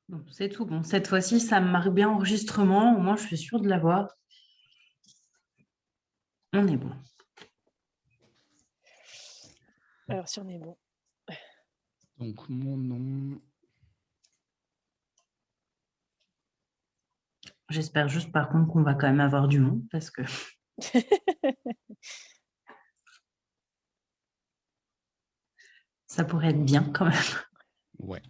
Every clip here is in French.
Bon, c'est tout bon. Cette fois-ci, ça me marque bien enregistrement. Au moins, je suis sûre de l'avoir. On est bon. Alors, si on est bon. Donc, mon nom. J'espère juste, par contre, qu'on va quand même avoir du monde parce que ça pourrait être bien quand même. Ouais.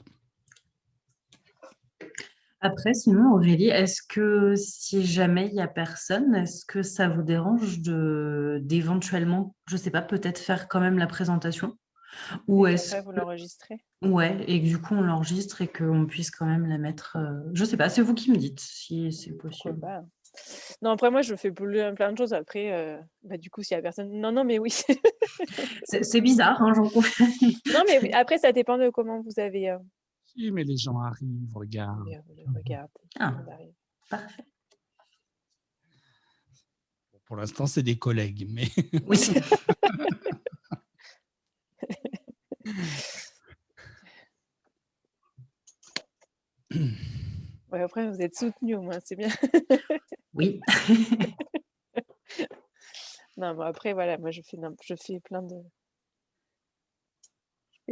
Après, sinon, Aurélie, est-ce que si jamais il n'y a personne, est-ce que ça vous dérange d'éventuellement, je ne sais pas, peut-être faire quand même la présentation? Ou Et est-ce après, vous l'enregistrez. ouais, et que du coup, on l'enregistre et qu'on puisse quand même la mettre. Je ne sais pas, c'est vous qui me dites si c'est Pourquoi possible. pas. Non, après, moi, je fais plein de choses. Après, du coup, s'il y a personne. Non, non, mais oui. C'est bizarre, hein, j'en confie. Non, mais oui. Après, ça dépend de comment vous avez. Si, mais les gens arrivent, regardent. Regarde, Ah, on arrive. parfait. Pour l'instant, c'est des collègues, mais Oui. Ouais, après, vous êtes soutenus au moins, c'est bien. Oui. Non, mais après, voilà, moi, je fais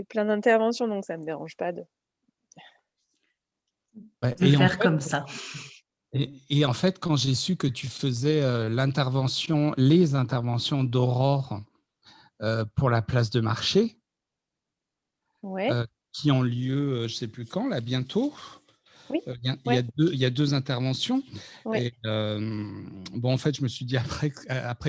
plein d'interventions, donc ça me dérange pas de. Ouais, De faire comme ça. et en fait, quand j'ai su que tu faisais les interventions d'Aurore pour la place de marché, Ouais, qui ont lieu, je ne sais plus quand, là, bientôt. oui, Il y a deux interventions. ouais. Et, bon, en fait, je me suis dit après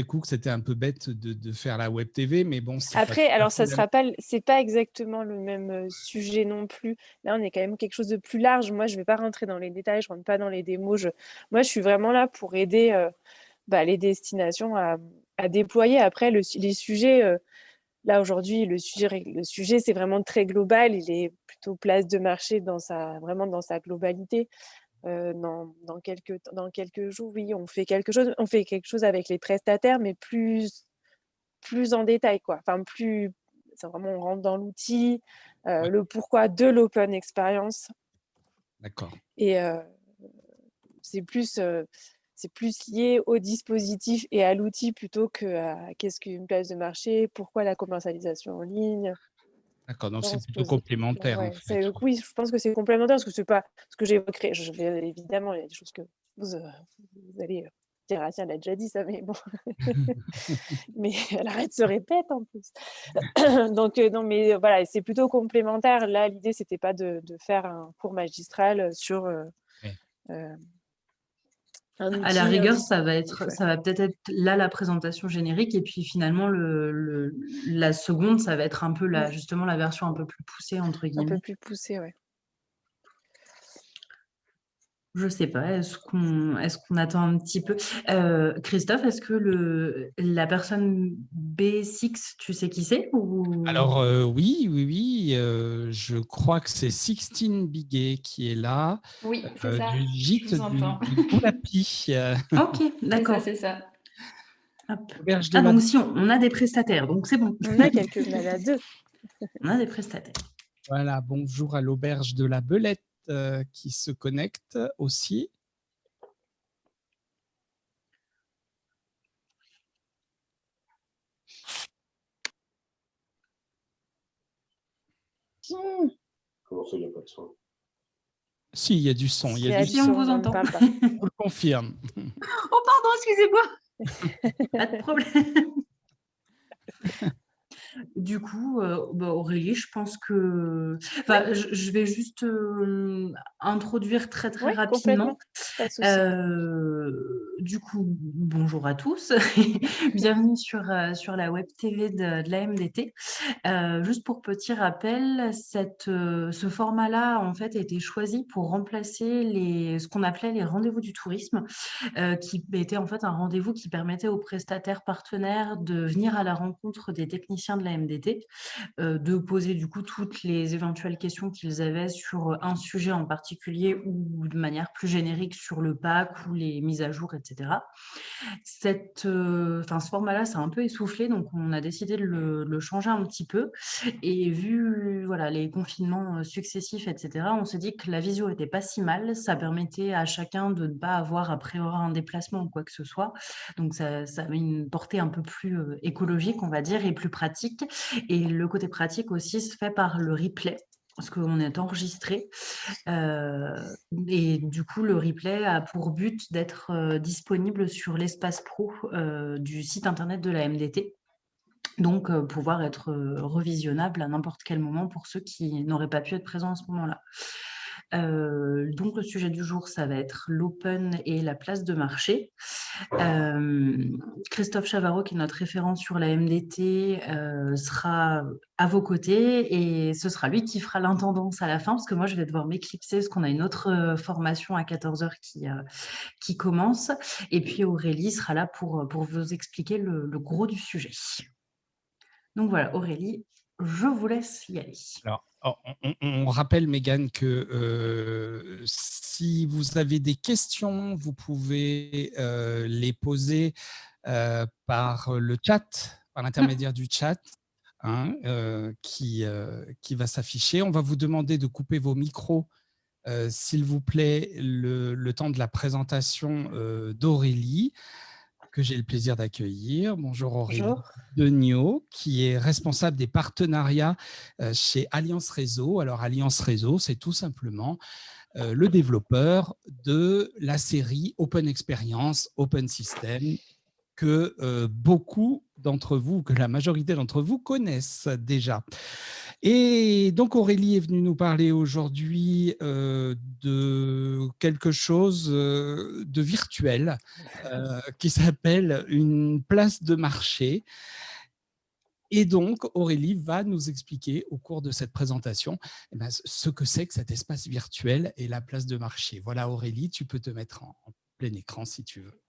coup que c'était un peu bête de faire la web TV, mais bon, c'est pas Après, tout à alors fait ça la sera pas, c'est pas exactement le même sujet non plus. Là, on est quand même quelque chose de plus large. Moi, je vais pas rentrer dans les détails, je rentre pas dans les démos. Moi, je suis vraiment là pour aider les destinations à déployer. Après, les sujets, là aujourd'hui, le sujet, c'est vraiment très global. Il est plutôt place de marché vraiment dans sa globalité. Dans quelques jours, oui, on fait quelque chose. On fait quelque chose avec les prestataires, mais plus en détail, quoi. Enfin, c'est vraiment, on rentre dans l'outil, Ouais, le pourquoi de l'open experience. d'accord. Et c'est plus, euh, c'est plus lié au dispositif et à l'outil plutôt qu'à qu'est-ce qu'une place de marché, pourquoi la commercialisation en ligne. D'accord, donc Là, on c'est se plutôt pose complémentaire, en ouais, fait. oui, je pense que c'est complémentaire parce que c'est pas ce que j'évoquerai. Évidemment, il y a des choses que vous, vous allez dire, ah tiens, elle a déjà dit ça, mais bon. Mais elle arrête de se répète en plus. Donc, non, mais voilà, c'est plutôt complémentaire. Là, l'idée, c'était pas de faire un cours magistral sur Ouais. un À la outil, un rigueur, dispositif. Ouais. ça va peut-être être là la présentation générique, et puis finalement, la seconde, ça va être un peu Mm. justement la version un peu plus poussée, entre Un peu guillemets. plus poussé, ouais. Je sais pas, est-ce qu'on attend un petit peu? Christophe, est-ce que la personne B6, tu sais qui c'est ou... Alors, oui, je crois que c'est Sixtine Biguet qui est là, Oui, c'est ça, du je gîte vous entends. du Goulapi, Ok, C'est ça, d'accord. c'est ça. Hop. auberge de Ah, la... donc si on a des prestataires, donc c'est bon. On a deux. On a des prestataires. Voilà, bonjour à l'auberge de la Belette qui se connecte aussi. Comment ça, il n'y a pas de son? Si, il y a du son, il y Il a y a du du Si son, on son, vous mais on ne entend. parle pas. je vous le confirme. Oh, pardon, excusez-moi. Pas de problème. Du coup, Aurélie, je pense que... Enfin, je vais juste introduire très, très Oui, complètement. rapidement. Pas de souci. Du coup, bonjour à tous. Bienvenue sur la web TV de la MDT. Juste pour petit rappel, ce format-là, en fait, a été choisi pour remplacer ce qu'on appelait les rendez-vous du tourisme, qui était en fait un rendez-vous qui permettait aux prestataires partenaires de venir à la rencontre des techniciens de de la MDT, de poser du coup toutes les éventuelles questions qu'ils avaient sur un sujet en particulier ou de manière plus générique sur le pack ou les mises à jour, etc. Ce format-là, c'est un peu essoufflé, donc on a décidé de le changer un petit peu. Et vu voilà, les confinements successifs, etc., on s'est dit que la visio était pas si mal. Ça permettait à chacun de ne pas avoir à prévoir un déplacement ou quoi que ce soit. Donc ça avait une portée un peu plus écologique, on va dire, et plus pratique. Et le côté pratique aussi se fait par le replay, parce qu'on est enregistré. Et du coup, le replay a pour but d'être disponible sur l'espace pro du site internet de la MDT. Donc, pouvoir être revisionnable à n'importe quel moment pour ceux qui n'auraient pas pu être présents à ce moment-là. Donc, le sujet du jour, ça va être l'open et la place de marché. Christophe Chavarot, qui est notre référent sur la MDT, sera à vos côtés et ce sera lui qui fera l'intendance à la fin, parce que moi, je vais devoir m'éclipser parce qu'on a une autre formation à 14h qui commence. Et puis, Aurélie sera là pour vous expliquer le gros du sujet. Donc voilà, Aurélie, je vous laisse y aller. Alors, on rappelle, Mégane, que si vous avez des questions, vous pouvez les poser par le chat, par l'intermédiaire du chat, hein, qui va s'afficher. On va vous demander de couper vos micros, s'il vous plaît, le temps de la présentation d'Aurélie, que j'ai le plaisir d'accueillir. Bonjour Aurélie. Bonjour. Degnaud, qui est responsable des partenariats chez Alliance Réseau. Alors, Alliance Réseau, c'est tout simplement le développeur de la série Open Experience, Open System, que beaucoup d'entre vous, que la majorité d'entre vous connaissent déjà. Et donc, Aurélie est venue nous parler aujourd'hui de quelque chose de virtuel qui s'appelle une place de marché. Et donc, Aurélie va nous expliquer au cours de cette présentation ce que c'est que cet espace virtuel et la place de marché. Voilà, Aurélie, tu peux te mettre en plein écran si tu veux.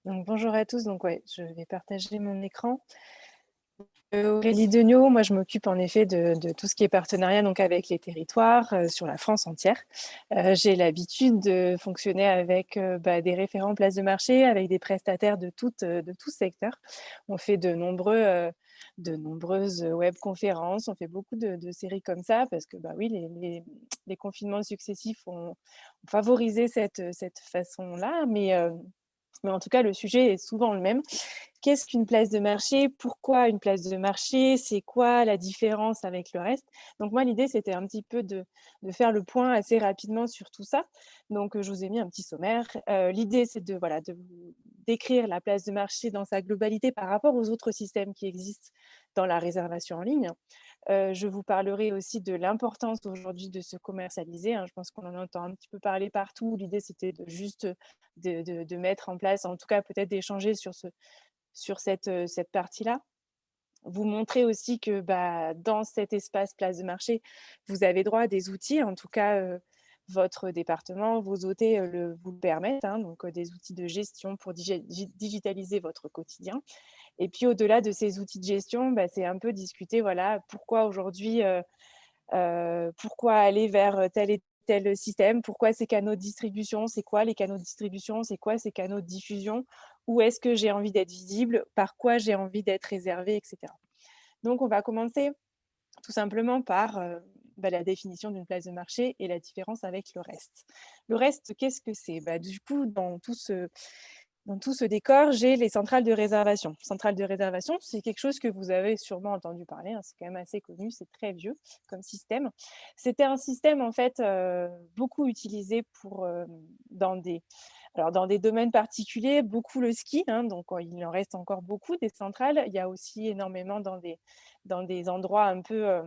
Donc, bonjour à tous. Donc, ouais, je vais partager mon écran. Aurélie Degnaud, moi je m'occupe en effet de tout ce qui est partenariat donc avec les territoires sur la France entière. J'ai l'habitude de fonctionner avec des référents place de marché, avec des prestataires de tout secteur. On fait de nombreuses webconférences, on fait beaucoup de séries comme ça parce que oui, les confinements successifs ont favorisé cette façon-là, mais en tout cas, le sujet est souvent le même. Qu'est-ce qu'une place de marché? Pourquoi une place de marché? C'est quoi la différence avec le reste? Donc moi, l'idée, c'était un petit peu de faire le point assez rapidement sur tout ça. Donc, je vous ai mis un petit sommaire. L'idée, c'est de vous décrire la place de marché dans sa globalité par rapport aux autres systèmes qui existent dans la réservation en ligne. Je vous parlerai aussi de l'importance aujourd'hui de se commercialiser, hein. Je pense qu'on en entend un petit peu parler partout. L'idée, c'était de mettre en place, en tout cas peut-être d'échanger sur cette partie-là. Vous montrer aussi que dans cet espace place de marché, vous avez droit à des outils, en tout cas votre département, vos OT vous le permettent, hein, donc des outils de gestion pour digitaliser votre quotidien. Et puis au-delà de ces outils de gestion, c'est un peu discuter, voilà, pourquoi aujourd'hui, pourquoi aller vers tel et tel système, pourquoi ces canaux de distribution, c'est quoi les canaux de distribution, c'est quoi ces canaux de diffusion, où est-ce que j'ai envie d'être visible, par quoi j'ai envie d'être réservé, etc. Donc, on va commencer tout simplement par la définition d'une place de marché et la différence avec le reste. Le reste, qu'est-ce que c'est? Du coup, dans tout ce décor, j'ai les centrales de réservation. Centrales de réservation, c'est quelque chose que vous avez sûrement entendu parler, hein, c'est quand même assez connu, c'est très vieux comme système. C'était un système en fait beaucoup utilisé dans des domaines particuliers, beaucoup le ski, hein, donc il en reste encore beaucoup des centrales. Il y a aussi énormément dans des endroits un peu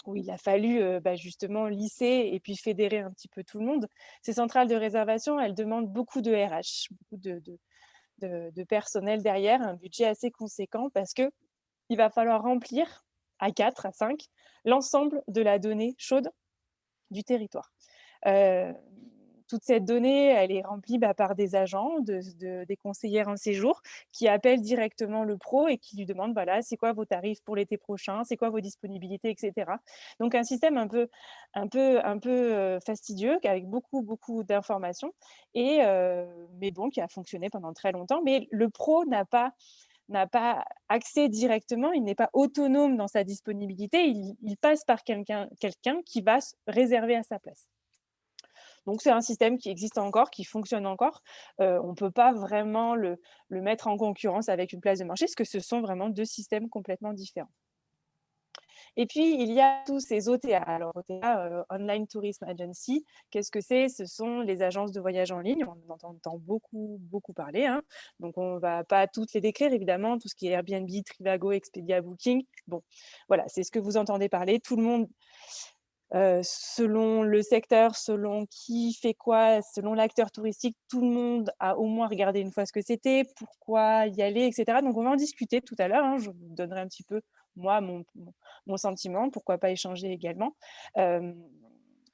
où il a fallu justement lisser et puis fédérer un petit peu tout le monde. Ces centrales de réservation, elles demandent beaucoup de RH, beaucoup de personnel derrière, un budget assez conséquent parce qu'il va falloir remplir à 4, à 5, l'ensemble de la donnée chaude du territoire. toute cette donnée, elle est remplie par des agents, des conseillères en séjour qui appellent directement le pro et qui lui demandent, voilà, c'est quoi vos tarifs pour l'été prochain, c'est quoi vos disponibilités, etc. Donc, un système un peu fastidieux, avec beaucoup d'informations, mais bon, qui a fonctionné pendant très longtemps. Mais le pro n'a pas accès directement, il n'est pas autonome dans sa disponibilité, il passe par quelqu'un qui va se réserver à sa place. Donc, c'est un système qui existe encore, qui fonctionne encore. On ne peut pas vraiment le mettre en concurrence avec une place de marché, parce que ce sont vraiment deux systèmes complètement différents. Et puis, il y a tous ces OTA. Alors, OTA, Online Tourism Agency, qu'est-ce que c'est? Ce sont les agences de voyage en ligne. On en entend beaucoup parler, hein. Donc, on ne va pas toutes les décrire, évidemment. Tout ce qui est Airbnb, Trivago, Expedia, Booking. Bon, voilà, c'est ce que vous entendez parler. Tout le monde, selon le secteur, selon qui fait quoi, selon l'acteur touristique, tout le monde a au moins regardé une fois ce que c'était, pourquoi y aller, etc. Donc, on va en discuter tout à l'heure, hein. Je vous donnerai un petit peu, moi, mon sentiment, pourquoi pas échanger également.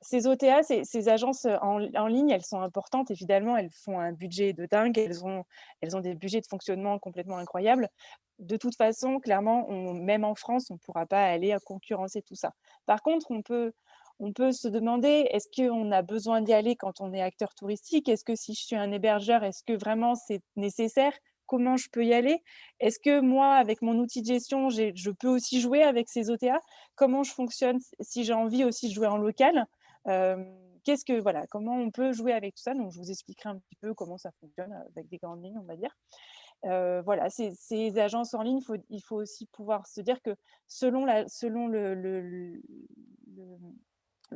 Ces OTA, ces agences en ligne, elles sont importantes, évidemment, elles font un budget de dingue, elles ont des budgets de fonctionnement complètement incroyables. De toute façon, clairement, même en France, on ne pourra pas aller concurrencer tout ça. Par contre, on peut se demander, est-ce qu'on a besoin d'y aller quand on est acteur touristique? Est-ce que si je suis un hébergeur, est-ce que vraiment c'est nécessaire? Comment je peux y aller? Est-ce que moi, avec mon outil de gestion, je peux aussi jouer avec ces OTA? Comment je fonctionne si j'ai envie aussi de jouer en local? Voilà, comment on peut jouer avec tout ça? Donc, je vous expliquerai un petit peu comment ça fonctionne avec des grandes lignes, on va dire. Voilà, ces agences en ligne, il faut aussi pouvoir se dire que selon le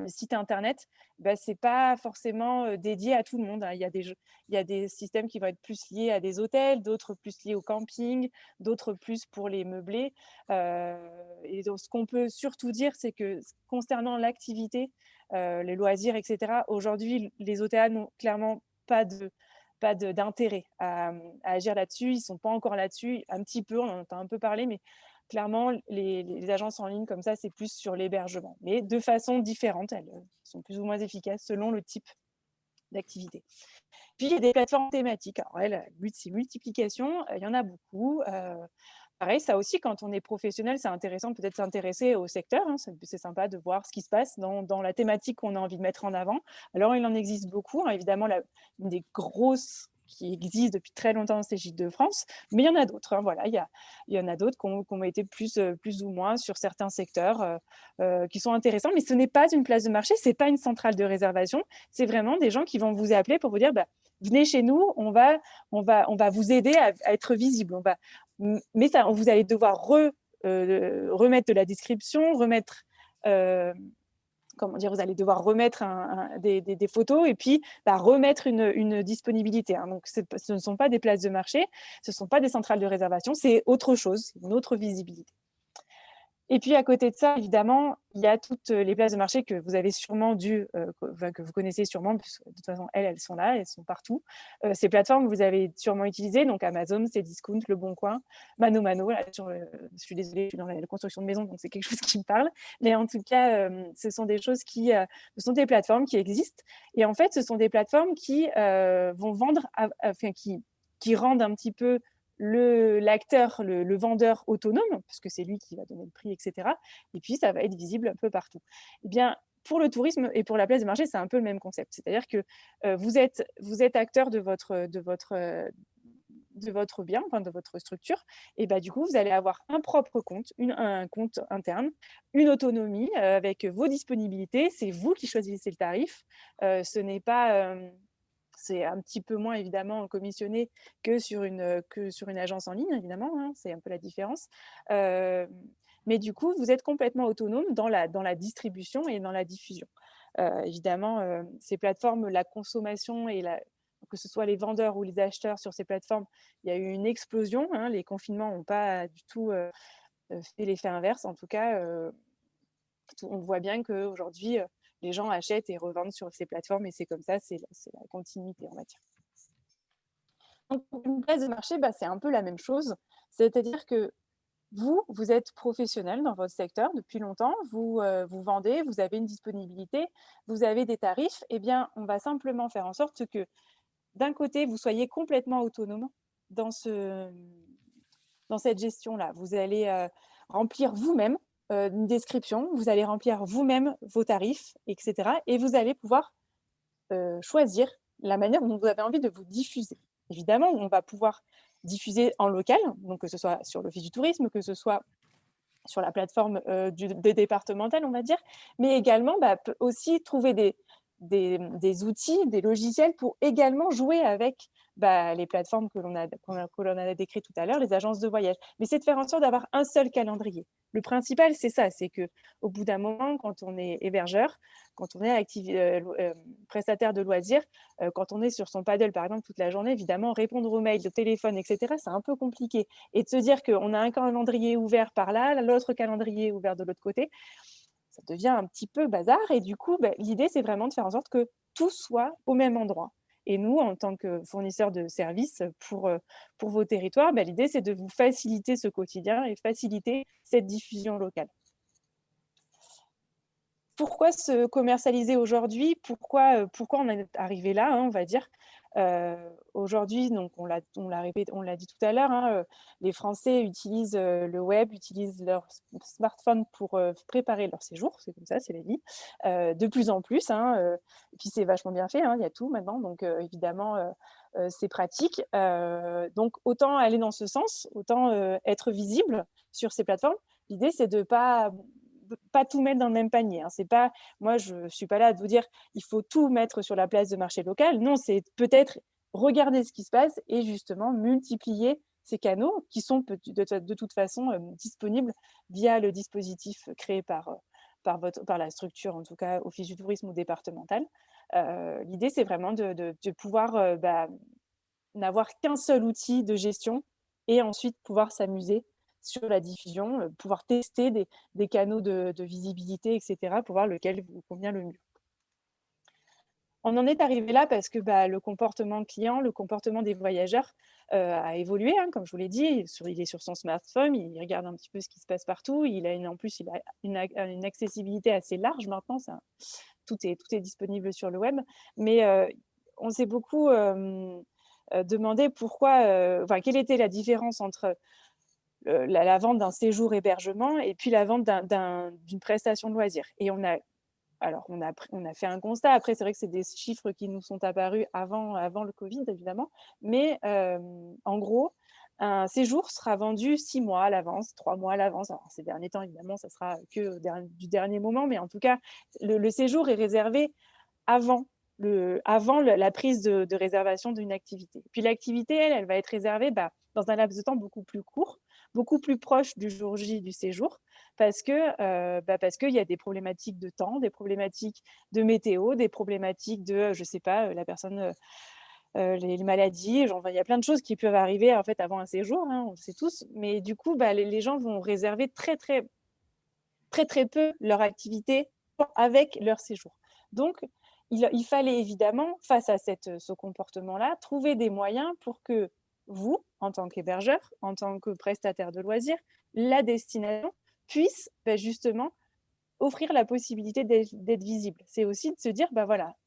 site internet, c'est pas forcément dédié à tout le monde, hein. Il y a des systèmes qui vont être plus liés à des hôtels, d'autres plus liés au camping, d'autres plus pour les meublés. Et donc, ce qu'on peut surtout dire, c'est que concernant l'activité, les loisirs, etc., aujourd'hui, les OTA n'ont clairement pas d'intérêt à agir là-dessus. Ils ne sont pas encore là-dessus. Un petit peu, on en entend un peu parler, mais clairement, les agences en ligne comme ça, c'est plus sur l'hébergement. Mais de façon différente, elles sont plus ou moins efficaces selon le type d'activité. Puis, il y a des plateformes thématiques. Alors, le but, c'est multiplication. Il y en a beaucoup. Pareil, ça aussi, quand on est professionnel, c'est intéressant peut-être s'intéresser au secteur, hein. C'est sympa de voir ce qui se passe dans la thématique qu'on a envie de mettre en avant. Alors, il en existe beaucoup, hein. Évidemment, une des grosses qui existe depuis très longtemps, c'est Gîtes de France, mais il y en a d'autres, hein. Voilà, il y en a d'autres qui ont été plus ou moins sur certains secteurs qui sont intéressants, mais ce n'est pas une place de marché, ce n'est pas une centrale de réservation, c'est vraiment des gens qui vont vous appeler pour vous dire venez chez nous, on va vous aider à être visible. Mais ça, vous allez devoir remettre de la description, vous allez devoir remettre des photos et puis remettre une disponibilité, hein. Donc, ce ne sont pas des places de marché, ce ne sont pas des centrales de réservation, c'est autre chose, une autre visibilité. Et puis, à côté de ça, évidemment, il y a toutes les places de marché que vous avez sûrement que vous connaissez sûrement, puisque de toute façon, elles sont là, elles sont partout. Ces plateformes, vous avez sûrement utilisées, donc Amazon, Cdiscount, Le Bon Coin, Mano. Là, je suis désolée, je suis dans la construction de maison, donc c'est quelque chose qui me parle. Mais en tout cas, ce sont des choses ce sont des plateformes qui existent. Et en fait, ce sont des plateformes qui vont vendre, qui rendent un petit peu l'acteur, le vendeur autonome, parce que c'est lui qui va donner le prix, etc. Et puis, ça va être visible un peu partout. Eh bien, pour le tourisme et pour la place de marché, c'est un peu le même concept. C'est-à-dire que vous êtes acteur de votre bien, enfin de votre structure, et du coup, vous allez avoir un propre compte, un compte interne, une autonomie avec vos disponibilités. C'est vous qui choisissez le tarif. Ce n'est pas... c'est un petit peu moins évidemment commissionné que sur une agence en ligne, évidemment, hein, c'est un peu la différence. Mais du coup, vous êtes complètement autonome dans la distribution et dans la diffusion. Évidemment, ces plateformes, la consommation que ce soit les vendeurs ou les acheteurs sur ces plateformes, il y a eu une explosion, hein. Les confinements n'ont pas du tout fait l'effet inverse. En tout cas, on voit bien qu'aujourd'hui, les gens achètent et revendent sur ces plateformes et c'est comme ça, c'est la continuité, on va dire. Donc, pour une place de marché, c'est un peu la même chose. C'est-à-dire que vous êtes professionnel dans votre secteur depuis longtemps, vous vendez, vous avez une disponibilité, vous avez des tarifs, eh bien, on va simplement faire en sorte que, d'un côté, vous soyez complètement autonome dans cette gestion-là. Vous allez remplir vous-même une description, vous allez remplir vous-même vos tarifs, etc. Et vous allez pouvoir choisir la manière dont vous avez envie de vous diffuser. Évidemment, on va pouvoir diffuser en local, donc que ce soit sur l'Office du tourisme, que ce soit sur la plateforme des départementales, on va dire, mais également aussi trouver des outils, des logiciels pour également jouer avec les plateformes que l'on a décrites tout à l'heure, les agences de voyage. Mais c'est de faire en sorte d'avoir un seul calendrier. Le principal, c'est ça, c'est qu'au bout d'un moment, quand on est hébergeur, quand on est prestataire de loisirs, quand on est sur son paddle, par exemple, toute la journée, évidemment, répondre aux mails, au téléphone, etc., c'est un peu compliqué. Et de se dire qu'on a un calendrier ouvert par là, l'autre calendrier ouvert de l'autre côté, ça devient un petit peu bazar. Et du coup, l'idée, c'est vraiment de faire en sorte que tout soit au même endroit. Et nous, en tant que fournisseurs de services pour vos territoires, l'idée, c'est de vous faciliter ce quotidien et faciliter cette diffusion locale. Pourquoi se commercialiser aujourd'hui ? Pourquoi on en est arrivé là, on va dire. Aujourd'hui, donc on l'a dit tout à l'heure, les Français utilisent le web, utilisent leur smartphone pour préparer leur séjour, c'est comme ça, c'est la vie, de plus en plus. Et puis c'est vachement bien fait, il y a tout maintenant, donc évidemment c'est pratique. Donc autant aller dans ce sens, autant être visible sur ces plateformes. L'idée, c'est de pas tout mettre dans le même panier. C'est pas, moi, je ne suis pas là à vous dire il faut tout mettre sur la place de marché local. Non, c'est peut-être regarder ce qui se passe et justement multiplier ces canaux qui sont de toute façon disponibles via le dispositif créé par la structure, en tout cas Office du tourisme ou départemental. L'idée, c'est vraiment de pouvoir n'avoir qu'un seul outil de gestion et ensuite pouvoir s'amuser sur la diffusion, pouvoir tester des canaux de visibilité, etc., pour voir lequel vous convient le mieux. On en est arrivé là parce que le comportement client, le comportement des voyageurs a évolué, comme je vous l'ai dit. Il est sur son smartphone, il regarde un petit peu ce qui se passe partout. En plus, il a une accessibilité assez large maintenant. Tout est disponible sur le web. Mais on s'est beaucoup demandé quelle était la différence entre la vente d'un séjour hébergement et puis la vente d'une prestation de loisirs. Et on a fait un constat. Après, c'est vrai que c'est des chiffres qui nous sont apparus avant le Covid, évidemment. Mais en gros, un séjour sera vendu 6 mois à l'avance, 3 mois à l'avance. Alors, ces derniers temps, évidemment, ça sera que du dernier moment. Mais en tout cas, le séjour est réservé avant la prise de réservation d'une activité. Puis l'activité, elle va être réservée dans un laps de temps beaucoup plus court, beaucoup plus proche du jour J du séjour, parce qu'il y a des problématiques de temps, des problématiques de météo, des problématiques de, je ne sais pas, la personne, les maladies, il y a plein de choses qui peuvent arriver en fait avant un séjour, on le sait tous, mais du coup, les gens vont réserver très, très, très, très peu leur activité avec leur séjour. Donc, il fallait évidemment, face à ce comportement-là, trouver des moyens pour que vous, en tant qu'hébergeur, en tant que prestataire de loisirs, la destination puisse justement offrir la possibilité d'être visible. C'est aussi de se dire,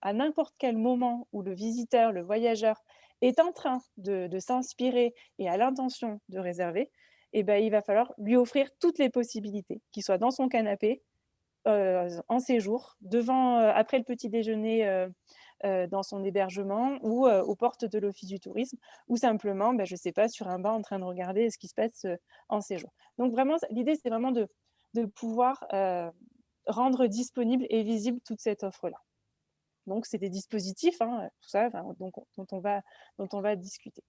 à n'importe quel moment où le visiteur, le voyageur est en train de s'inspirer et a l'intention de réserver, il va falloir lui offrir toutes les possibilités, qu'il soit dans son canapé, en séjour, après le petit déjeuner dans son hébergement ou aux portes de l'Office du tourisme, ou simplement, je ne sais pas, sur un banc en train de regarder ce qui se passe en séjour. Donc vraiment, l'idée, c'est vraiment de pouvoir rendre disponible et visible toute cette offre-là. Donc, c'est des dispositifs, tout ça, dont on va discuter.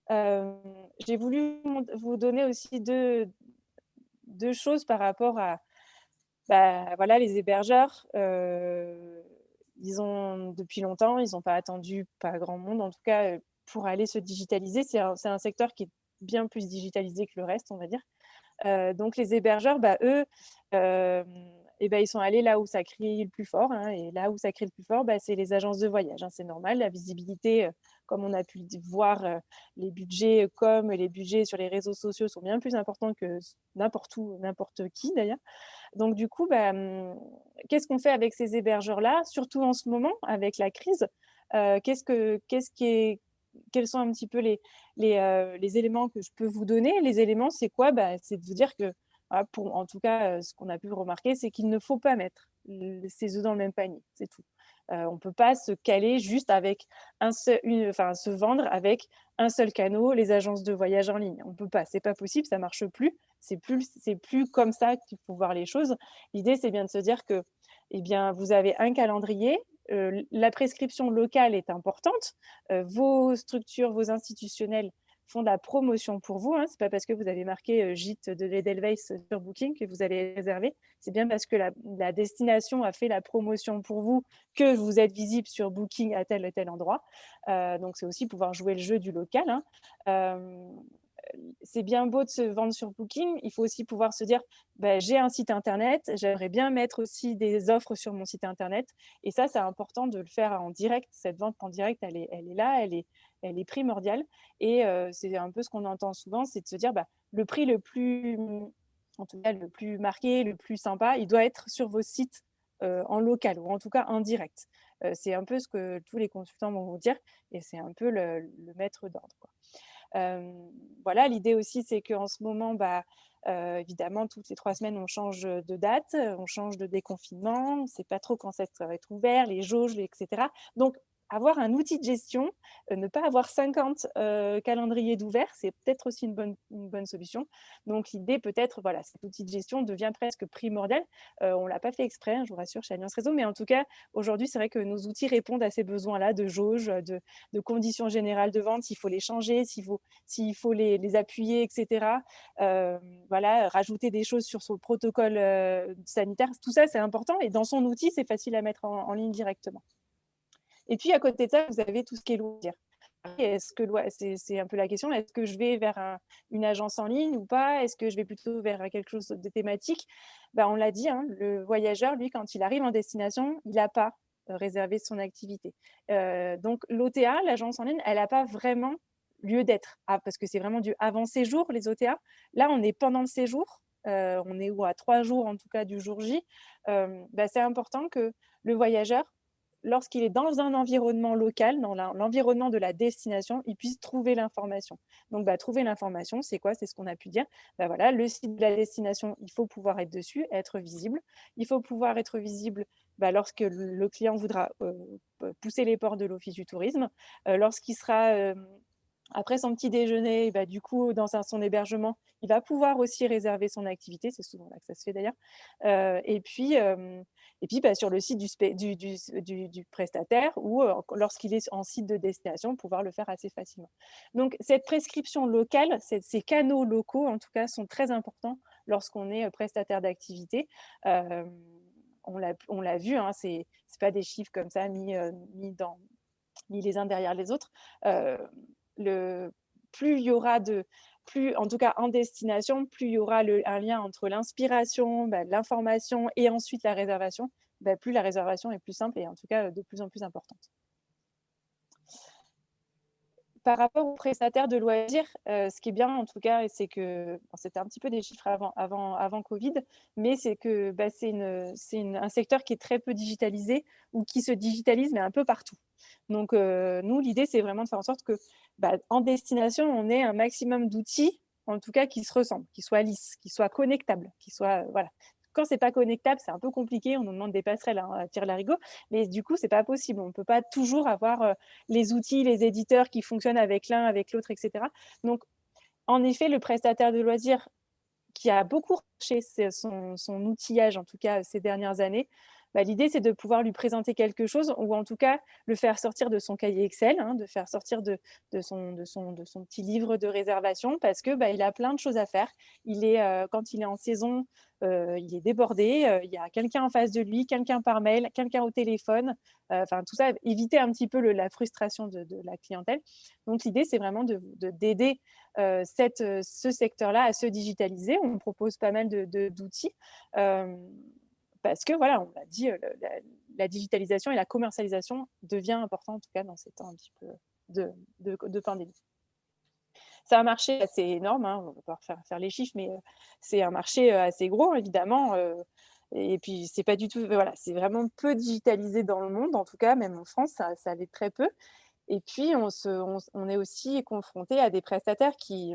J'ai voulu vous donner aussi deux choses par rapport à les hébergeurs, depuis longtemps, ils n'ont pas attendu pas grand monde, en tout cas, pour aller se digitaliser. C'est un secteur qui est bien plus digitalisé que le reste, on va dire. Donc, les hébergeurs, eux, et ben, ils sont allés là où ça crie le plus fort, hein, et là où ça crie le plus fort, bah, c'est les agences de voyage, hein, c'est normal. La visibilité, comme on a pu le voir, les budgets com, les budgets sur les réseaux sociaux sont bien plus importants que n'importe où, n'importe qui d'ailleurs. Donc du coup, bah, qu'est-ce qu'on fait avec ces hébergeurs-là, surtout en ce moment avec la crise? Quels sont un petit peu les éléments que je peux vous donner? Les éléments, c'est quoi? Bah, c'est de vous dire que, voilà, en tout cas, ce qu'on a pu remarquer, c'est qu'il ne faut pas mettre ses œufs dans le même panier, c'est tout. On ne peut pas se caler juste avec se vendre avec un seul canal, les agences de voyage en ligne. On ne peut pas, c'est pas possible, ça marche plus. C'est plus comme ça qu'il faut voir les choses. L'idée, c'est bien de se dire que, eh bien, vous avez un calendrier. La prescription locale est importante. Vos structures, vos institutionnels font de la promotion pour vous. Hein. Ce n'est pas parce que vous avez marqué gîte de l'Edelweiss sur Booking que vous allez réserver. C'est bien parce que la destination a fait la promotion pour vous que vous êtes visible sur Booking à tel et tel endroit. Donc, c'est aussi pouvoir jouer le jeu du local. Hein. C'est bien beau de se vendre sur Booking, il faut aussi pouvoir se dire bah, j'ai un site internet, j'aimerais bien mettre aussi des offres sur mon site internet. Et ça, c'est important de le faire en direct. Cette vente en direct, elle est là, elle est primordiale. Et c'est un peu ce qu'on entend souvent, c'est de se dire bah, le prix le plus, en tout cas le plus marqué, le plus sympa, il doit être sur vos sites en local ou en tout cas en direct. C'est un peu ce que tous les consultants vont vous dire et c'est un peu le maître d'ordre, quoi. Voilà, l'idée aussi, c'est qu'en ce moment, bah, évidemment, toutes les 3 semaines, on change de date, on change de déconfinement, on ne sait pas trop quand ça va être ouvert, les jauges, etc. Donc, avoir un outil de gestion, ne pas avoir 50 calendriers d'ouvert, c'est peut-être aussi une bonne solution. Donc, l'idée, peut-être, voilà, cet outil de gestion devient presque primordial. On ne l'a pas fait exprès, hein, je vous rassure, chez Alliance Réseau, mais en tout cas, aujourd'hui, c'est vrai que nos outils répondent à ces besoins-là de jauge, de conditions générales de vente, s'il faut les changer, s'il faut les appuyer, etc. Voilà, rajouter des choses sur son protocole sanitaire, tout ça, c'est important. Et dans son outil, c'est facile à mettre en ligne directement. Et puis, à côté de ça, vous avez tout ce qui est loisirs. C'est un peu la question, est-ce que je vais vers une agence en ligne ou pas? Est-ce que je vais plutôt vers quelque chose de thématique? Ben, on l'a dit, hein, le voyageur, lui, quand il arrive en destination, il n'a pas réservé son activité. Donc, l'OTA, l'agence en ligne, elle n'a pas vraiment lieu d'être, parce que c'est vraiment du avant séjour, les OTA. Là, on est pendant le séjour, on est à 3 jours, en tout cas, du jour J. Ben, c'est important que le voyageur, lorsqu'il est dans un environnement local, dans l'environnement de la destination, il puisse trouver l'information. Donc, bah, trouver l'information, c'est quoi? C'est ce qu'on a pu dire. Bah, voilà, le site de la destination, il faut pouvoir être dessus, être visible. Il faut pouvoir être visible lorsque le client voudra pousser les portes de l'Office du tourisme, lorsqu'il sera après son petit déjeuner, bah, du coup, dans son hébergement, il va pouvoir aussi réserver son activité. C'est souvent là que ça se fait d'ailleurs. Et puis, sur le site du prestataire ou lorsqu'il est en site de destination, pouvoir le faire assez facilement. Donc, cette prescription locale, ces canaux locaux, en tout cas, sont très importants lorsqu'on est prestataire d'activité. On l'a vu, hein, ce n'est pas des chiffres comme ça mis les uns derrière les autres. Plus il y aura en tout cas en destination, plus il y aura un lien entre l'inspiration, l'information et ensuite la réservation, plus la réservation est plus simple et en tout cas de plus en plus importante. Par rapport aux prestataires de loisirs, ce qui est bien en tout cas, c'est que c'était un petit peu des chiffres avant Covid, mais c'est que c'est un secteur qui est très peu digitalisé ou qui se digitalise, mais un peu partout. Donc, nous, l'idée, c'est vraiment de faire en sorte que en destination, on ait un maximum d'outils, en tout cas, qui se ressemblent, qui soient lisses, qui soient connectables, qui soient, voilà. Quand c'est pas connectable, c'est un peu compliqué. On nous demande des passerelles à tirer l'arigot, mais du coup, c'est pas possible. On ne peut pas toujours avoir les outils, les éditeurs qui fonctionnent avec l'un, avec l'autre, etc. Donc, en effet, le prestataire de loisirs qui a beaucoup recherché son outillage, en tout cas ces dernières années, l'idée, c'est de pouvoir lui présenter quelque chose ou en tout cas le faire sortir de son cahier Excel, hein, de faire sortir de son petit livre de réservation parce que il a plein de choses à faire. Quand il est en saison, il est débordé, il y a quelqu'un en face de lui, quelqu'un par mail, quelqu'un au téléphone, tout ça, éviter un petit peu la frustration de la clientèle. Donc l'idée, c'est vraiment d'aider ce secteur-là à se digitaliser. On propose pas mal d'outils. parce que voilà, on l'a dit, la digitalisation et la commercialisation devient important, en tout cas dans ces temps un petit peu de pandémie. C'est un marché assez énorme, hein, on va pas faire les chiffres, mais c'est un marché assez gros, évidemment. Et puis, c'est pas du tout, voilà, c'est vraiment peu digitalisé dans le monde, en tout cas, même en France, ça l'est très peu. Et puis, on est aussi confronté à des prestataires qui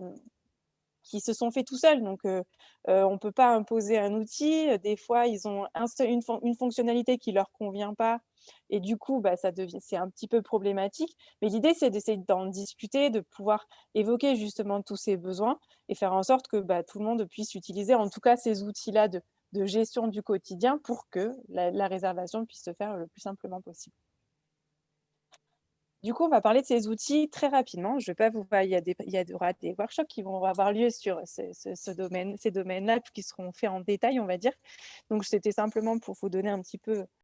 se sont faits tout seuls. Donc, on ne peut pas imposer un outil. Des fois, ils ont une fonctionnalité qui ne leur convient pas. Et du coup, bah, c'est un petit peu problématique. Mais l'idée, c'est d'essayer d'en discuter, de pouvoir évoquer justement tous ces besoins et faire en sorte que bah, tout le monde puisse utiliser en tout cas ces outils-là de gestion du quotidien pour que la réservation puisse se faire le plus simplement possible. Du coup, on va parler de ces outils très rapidement. Je vais pas vous, il y aura des workshops qui vont avoir lieu sur ce domaine, ces domaines-là, qui seront faits en détail, on va dire. Donc, c'était simplement pour vous donner un petit peu